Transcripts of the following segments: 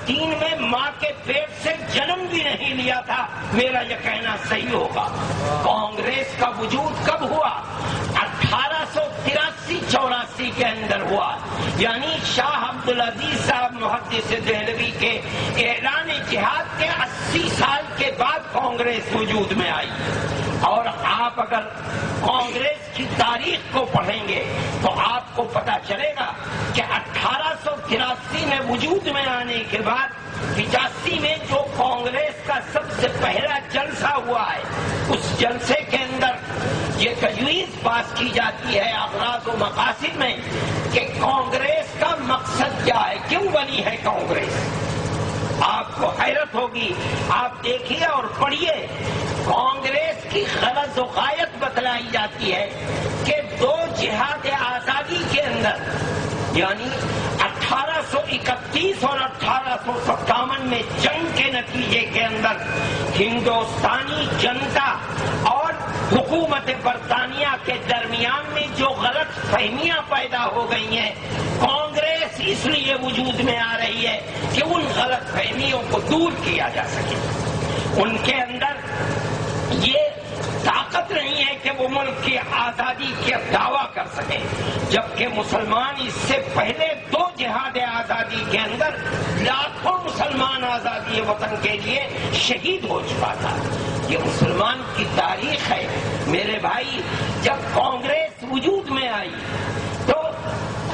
1967 میں ماں کے پیٹ سے جنم بھی نہیں لیا تھا، میرا یہ کہنا صحیح ہوگا۔ کانگریس کا وجود کب ہوا؟ 1883-84 کے اندر ہوا، یعنی شاہ عبدالعزیز صاحب محدث دہلوی کے اعلان جہاد کے 80 سال کے بعد کانگریس وجود میں آئی۔ اور آپ اگر کانگریس کی تاریخ کو پڑھیں گے تو آپ کو پتہ چلے گا کہ 1883 میں وجود میں آنے کے بعد 85 میں جو کانگریس کا سب سے پہلا جلسہ ہوا ہے، اس جلسے کے اندر یہ تجویز پاس کی جاتی ہے اغراض و مقاصد میں کہ کانگریس کا مقصد کیا ہے، کیوں بنی ہے کانگریس۔ آپ کو حیرت ہوگی، آپ دیکھیے اور پڑھیے، کانگریس کی غرض و غایت بتلائی جاتی ہے کہ دو جہاد آزادی کے اندر، یعنی 1831 اور 1857 میں جنگ کے نتیجے کے اندر ہندوستانی جنتا اور حکومت برطانیہ کے درمیان میں جو غلط فہمیاں پیدا ہو گئی ہیں، کانگریس اس لیے وجود میں آ رہی ہے کہ ان غلط فہمیوں کو دور کیا جا سکے۔ ان کے اندر یہ طاقت نہیں ہے کہ وہ ملک کی آزادی کا دعویٰ کر سکیں، جبکہ مسلمان اس سے پہلے دو جہاد آزادی کے اندر لاکھوں مسلمان آزادی وطن کے لیے شہید ہو چکا تھا۔ یہ مسلمان کی تاریخ ہے میرے بھائی۔ جب کانگریس وجود میں آئی تو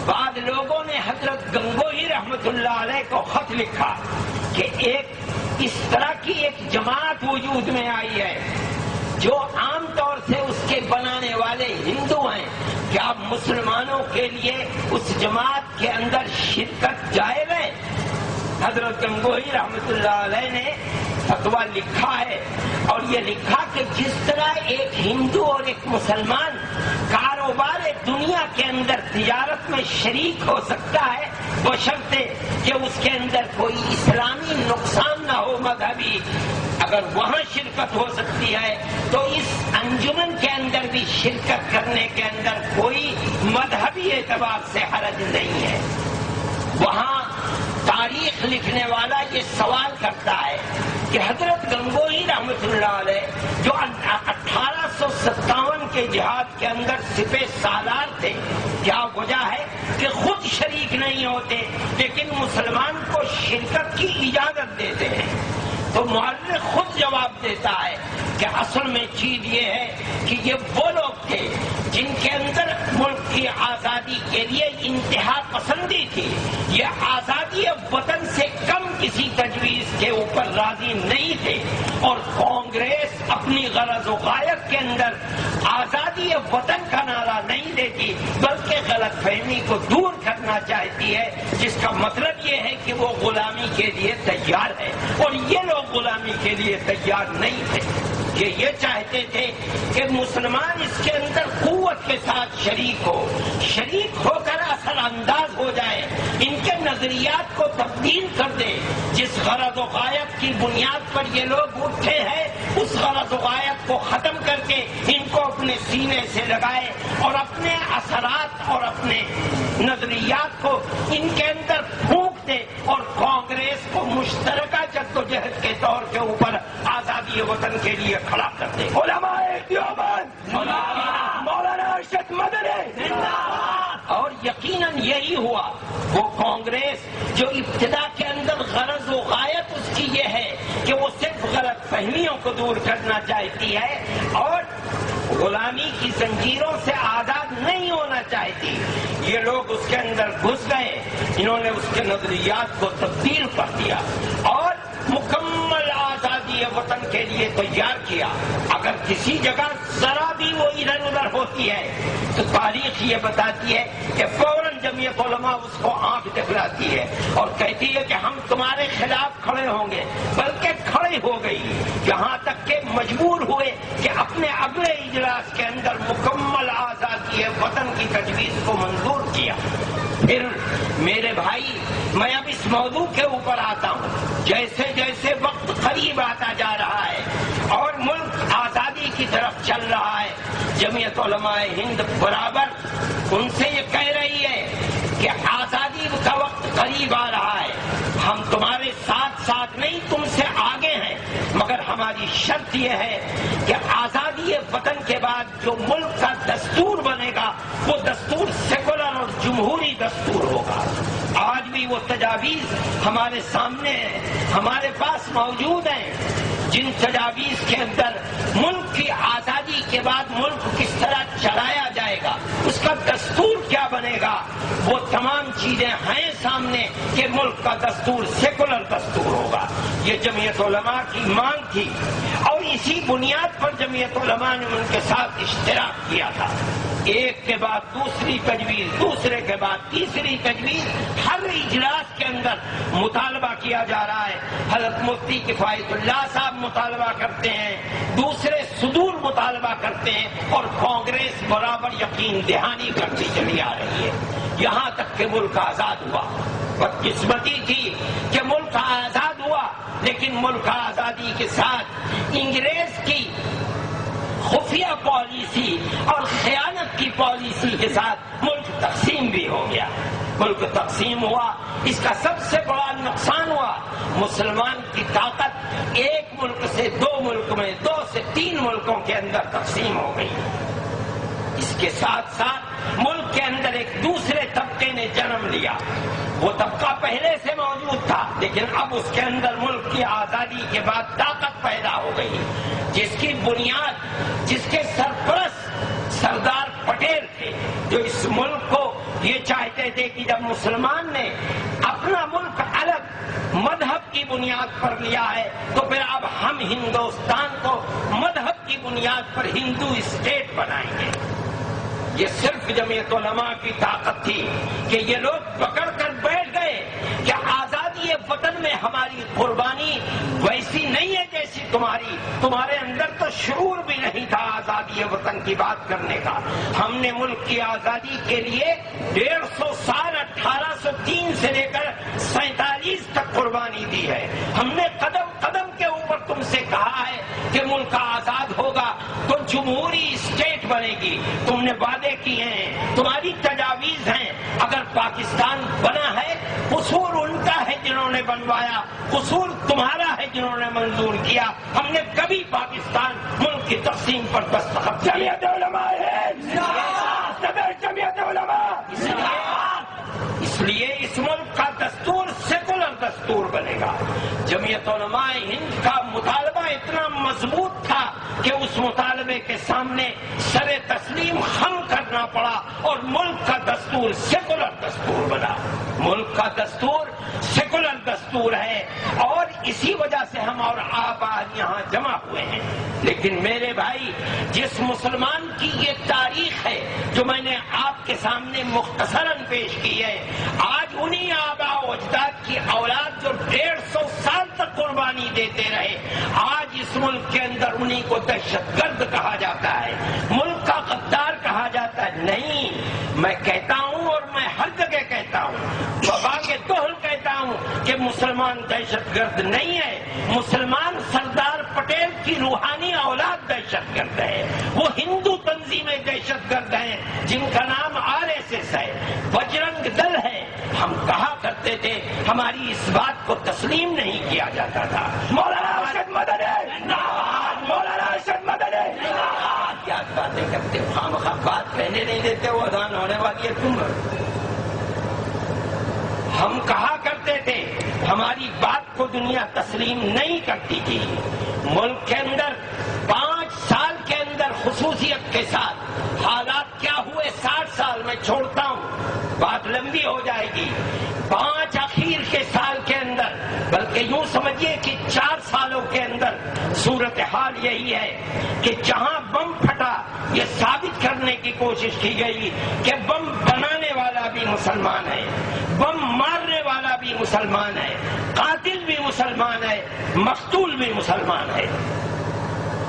بعد لوگوں نے حضرت گنگوہی رحمت اللہ علیہ کو خط لکھا کہ ایک اس طرح کی ایک جماعت وجود میں آئی ہے جو عام طور سے اس کے بنانے والے ہندو ہیں، کیا مسلمانوں کے لیے اس جماعت کے اندر شرکت جائز ہے؟ حضرت گنگوہی رحمت اللہ علیہ نے فتویٰ لکھا ہے، اور یہ لکھا کہ جس طرح ایک ہندو اور ایک مسلمان کاروبار دنیا کے اندر تجارت میں شریک ہو سکتا ہے بشرطے کہ اس کے اندر کوئی اسلامی نقصان نہ ہو مذہبی، اگر وہاں شرکت ہو سکتی ہے تو اس انجمن کے اندر بھی شرکت کرنے کے اندر کوئی مذہبی اعتبار سے حرج نہیں ہے۔ وہاں تاریخ لکھنے والا یہ سوال کرتا ہے کہ حضرت گنگوہی رحمت اللہ علیہ جو 1857 کے جہاد کے اندر سپہ سالار تھے، کیا وجہ ہے کہ خود شریک نہیں ہوتے لیکن مسلمان کو شرکت کی اجازت دیتے ہیں؟ تو مؤرخ خود جواب دیتا ہے کہ اصل میں چیز یہ ہے کہ یہ وہ لوگ تھے جن کے اندر ملک کی آزادی کے لیے انتہا پسندی تھی، یہ آزادی وطن سے کم کسی تجویز کے اوپر راضی نہیں تھے، اور کانگریس اپنی غرض و غایت کے اندر آزادی وطن کا نعرہ نہیں دیتی بلکہ غلط فہمی کو دور کرنا چاہتی ہے، جس کا مطلب یہ ہے کہ وہ غلامی کے لیے تیار ہے، اور یہ لوگ غلامی کے لیے تیار نہیں تھے۔ یہ چاہتے تھے کہ مسلمان اس کے اندر قوت کے ساتھ شریک ہو کر اثر انداز ہو جائے، ان کے نظریات کو تبدیل کر دے، جس غرض و غایت کی بنیاد پر یہ لوگ اٹھے ہیں اس غرض و غایت کو ختم کر کے ان کو اپنے سینے سے لگائے اور اپنے اثرات اور اپنے نظریات کو ان کے اندر پھونک دے، اور کانگریس کو مشترکہ جدوجہد کے طور کے اوپر آزادی وطن کے لیے کھڑا کر دے۔ علماء دیوبند مولانا ارشد مدنی زندہ باد۔ اور یقیناً یہی ہوا۔ وہ کانگریس جو ابتدا کے اندر غرض و غایت اس کی یہ ہے کہ وہ صرف غلط فہمیوں کو دور کرنا چاہتی ہے اور غلامی کی زنجیروں سے آزاد نہیں ہونا چاہتی، یہ لوگ اس کے اندر گھس گئے، انہوں نے اس کے نظریات کو تبدیل کر دیا اور مکمل آزادی وطن کے لیے تیار کیا۔ اگر کسی جگہ ذرا بھی وہ ادھر ادھر ہوتی ہے تو تاریخ یہ بتاتی ہے کہ فوراً جمعیت علماء اس کو آنکھ دکھلاتی ہے اور کہتی ہے کہ ہم تمہارے خلاف کھڑے ہوں گے، بلکہ کھڑے ہو گئی، یہاں تک کہ مجبور ہوئے کہ اپنے اگلے اجلاس کے اندر مکمل آزادی وطن کی تجویز کو منظور کیا۔ پھر میرے بھائی میں اب اس موضوع کے اوپر آتا ہوں، جیسے جیسے وقت قریب آتا جا رہا ہے اور ملک آزادی کی طرف چل رہا ہے، جمعیت علماء ہند برابر ان سے یہ کہہ رہی ہے کہ آزادی کا وقت قریب آ رہا ہے، ہم تمہارے ساتھ ہماری شرط یہ ہے کہ آزادی وطن کے بعد جو ملک کا دستور بنے گا وہ دستور سیکولر اور جمہوری دستور ہوگا۔ آج بھی وہ تجاویز ہمارے سامنے ہیں، ہمارے پاس موجود ہیں، جن تجاویز کے اندر ملک کی آزادی کے بعد ملک کس طرح چلایا جائے گا، اس کا دستور کیا بنے گا، وہ تمام چیزیں ہیں سامنے کہ ملک کا دستور سیکولر دستور ہوگا۔ یہ جمعیت علماء کی مانگ تھی اور اسی بنیاد پر جمعیت علماء نے ان کے ساتھ اشتراک کیا تھا۔ ایک کے بعد دوسری تجویز، دوسرے کے بعد تیسری تجویز، ہر اجلاس کے اندر مطالبہ کیا جا رہا ہے۔ حضرت مفتی کفایت اللہ صاحب مطالبہ کرتے ہیں، دوسرے صدور مطالبہ کرتے ہیں، اور کانگریس برابر یقین دہانی کرتی چلی آ رہی ہے، یہاں تک کہ ملک آزاد ہوا۔ بدقسمتی تھی کہ ملک آزاد ہوا، لیکن ملک آزادی کے ساتھ انگریز کی خفیہ پالیسی اور خیانت کی پالیسی کے ساتھ ملک تقسیم بھی ہو گیا۔ ملک تقسیم ہوا، اس کا سب سے بڑا نقصان ہوا۔ مسلمان کی طاقت ایک ملک سے دو ملک میں، دو سے تین ملکوں کے اندر تقسیم ہو گئی۔ اس کے ساتھ ساتھ ملک کے اندر ایک دوسرے طبقے نے جنم لیا۔ وہ طبقہ پہلے سے موجود تھا، لیکن اب اس کے اندر ملک کی آزادی کے بعد طاقت پیدا ہو گئی، جس کی بنیاد، جس کے سرپرست سردار پٹیل تھے، جو اس ملک کو یہ چاہتے تھے کہ جب مسلمان نے اپنا ملک الگ مذہب کی بنیاد پر لیا ہے تو پھر اب ہم ہندوستان کو مذہب کی بنیاد پر ہندو اسٹیٹ بنائیں گے۔ یہ صرف جمعیت علماء کی طاقت تھی کہ یہ لوگ پکڑ کر بیٹھ گئے کہ آزادی وطن میں ہماری قربانی ویسی نہیں ہے جیسی تمہارے اندر تو شعور بھی نہیں تھا آزادی وطن کی بات کرنے کا۔ ہم نے ملک کی آزادی کے لیے 150 سال 1803 سے لے کر 47 تک قربانی دی ہے۔ ہم نے قدم قدم کے اوپر تم سے کہا ہے کہ ملک آزاد ہوگا تو جمہوری اسٹیٹ بنے گی، تم نے وعدے کیے ہیں، تمہاری تجاویز ہیں۔ اگر پاکستان بنا ہے قصور ان کا ہے جنہوں نے بنوایا، قصور تمہارا ہے جنہوں نے منظور کیا۔ ہم نے کبھی پاکستان ملک کی تقسیم پر دستخط جمعیت علماء ہے، صدر جمعیت علماء، اس لیے اس ملک کا دستور سیکولر دستور بنے گا۔ جمعیت علماء ہند کا مطالبہ اتنا مضبوط تھا کہ اس مطالبے کے سامنے سر تسلیم خم کرنا پڑا اور ملک کا دستور سیکولر دستور بنا۔ ملک کا دستور سیکولر دستور ہے اور اسی وجہ سے ہم اور آپ آج یہاں جمع ہوئے ہیں۔ لیکن میرے بھائی، جس مسلمان کی یہ تاریخ ہے جو میں نے آپ کے سامنے مختصراً پیش کی ہے، آج انہی آباء و اجداد کی اولاد جو 150 سال تک قربانی دیتے رہے، آج اس ملک کے اندر انہی کو دہشت گرد کہا جاتا ہے، ملک کا غدار کہا جاتا ہے۔ نہیں، میں کہتا ہوں اور میں ہر جگہ کہتا ہوں، وبا کے توہل کہتا ہوں کہ مسلمان دہشت گرد نہیں ہے، مسلمان سردار پٹیل کی روحانی اولاد دہشت گرد ہے۔ وہ ہندو تنظیمیں دہشت گرد ہیں جن کا نام RSS ہے، بجرنگ دل ہے۔ ہم کہا کرتے تھے، ہماری اس بات کو تسلیم نہیں کیا جاتا تھا۔ مولانا ارشد مدنی، مولانا ارشد مدنی، کیا باتیں کرتے ہو، خامخواہ بات کہنے نہیں دیتے، وہ اذان ہونے والی ہے تم۔ ہم کہا کرتے تھے، ہماری بات کو دنیا تسلیم نہیں کرتی تھی۔ ملک کے اندر 5 سال کے اندر خصوصیت کے ساتھ حالات کیا ہوئے، 60 سال میں چھوڑتا ہوں، بات لمبی ہو جائے گی۔ 5 اخیر کے سال کے اندر، بلکہ یوں سمجھیے کہ 4 سالوں کے اندر صورتحال یہی ہے کہ جہاں بم پھٹا یہ ثابت کرنے کی کوشش کی گئی کہ بم بنانے والا بھی مسلمان ہے، بم مارنے والا بھی مسلمان ہے، قاتل بھی مسلمان ہے، مقتول بھی مسلمان ہے۔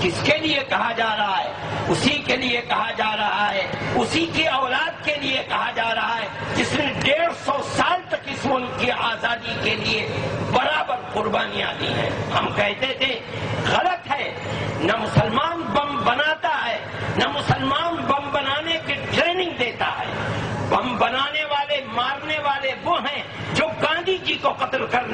کس کے لیے کہا جا رہا ہے؟ اسی کے لیے کہا جا رہا ہے، اسی کی اولاد کے لیے کہا جا رہا ہے جس نے 150 سال تک اس ملک کی آزادی کے لیے برابر قربانیاں دی ہیں۔ ہم کہتے تھے غلط ہے، نہ مسلمان بم بناتا ہے، نہ مسلمان بم بنانے کی ٹریننگ دیتا ہے۔ بم بنانے والے، مارنے والے وہ ہیں جو گاندھی جی کو قتل کرنے